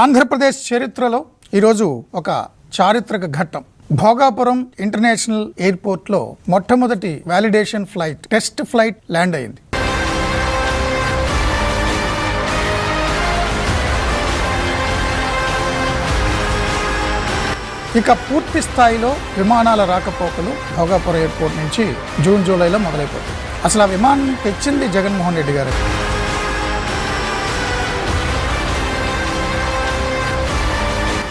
ఆంధ్రప్రదేశ్ చరిత్రలో ఈరోజు ఒక చారిత్రక ఘట్టం. భోగాపురం ఇంటర్నేషనల్ ఎయిర్పోర్ట్లో మొట్టమొదటి validation flight, test flight land అయింది. ఇక పూర్తి స్థాయిలో విమానాల రాకపోకలు భోగాపురం ఎయిర్పోర్ట్ నుంచి జూన్ జూలైలో మొదలైపోతాయి. అసలు ఆ విమానం తెచ్చింది జగన్మోహన్ రెడ్డి గారు.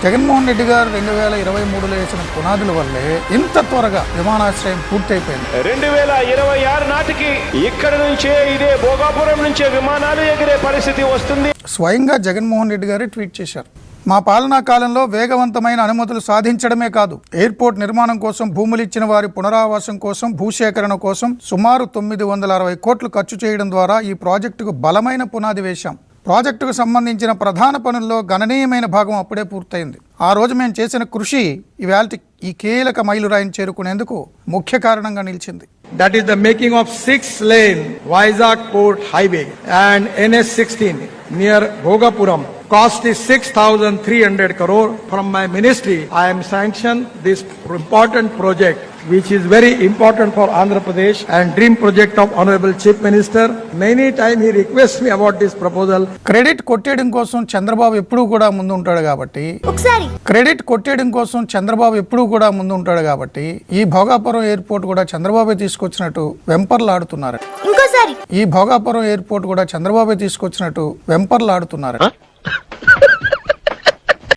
జగన్మోహన్ రెడ్డి గారు 2023లో వేసిన పునాదుల వల్లే ఇంత త్వరగా విమానాశ్రయం పూర్తయిపోయింది. 2026 నాటికి ఇక్కడ నుంచే ఇదే భోగాపురం నుంచే విమానాలు ఎగిరే పరిస్థితి వస్తుంది. స్వయంగా జగన్మోహన్ రెడ్డి గారు ట్వీట్ చేశారు. మా పాలనా కాలంలో వేగవంతమైన అనుమతులు సాధించడమే కాదు, ఎయిర్పోర్ట్ నిర్మాణం కోసం భూములు ఇచ్చిన వారి పునరావాసం కోసం, భూసేకరణ కోసం సుమారు 960 కోట్లు ఖర్చు చేయడం ద్వారా ఈ ప్రాజెక్టుకు బలమైన పునాది వేశాం. ప్రాజెక్టుకు సంబంధించిన ప్రధాన పనుల్లో గణనీయమైన భాగం అప్పుడే పూర్తయింది. ఆ రోజు మేము చేసిన కృషి ఇవాళ ఈ కీలక మైలురాయిని చేరుకునేందుకు ముఖ్య కారణంగా నిలిచింది. That is the making of 6-lane Vizag Port Highway and NS16 near Bhogapuram. Cost is 6,300 crore. From my ministry, I am sanctioned this important project, which is very important for Andhra Pradesh and dream project of Honorable Chief Minister. Many time he requests me about this proposal. Credit కొట్టేయడం కోసం చంద్రబాబు ఎప్పుడూ కూడా ముందు ఉంటాడు కాబట్టి ఈ Bhogapuram airport కూడా చంద్రబాబు తీసుకొచ్చినట్టు వెంపర్లాడుతున్నారు. ఈ భోగాపురం ఎయిర్పోర్ట్ కూడా చంద్రబాబు తీసుకొచ్చినట్టు వెంపర్లాడుతున్నారు.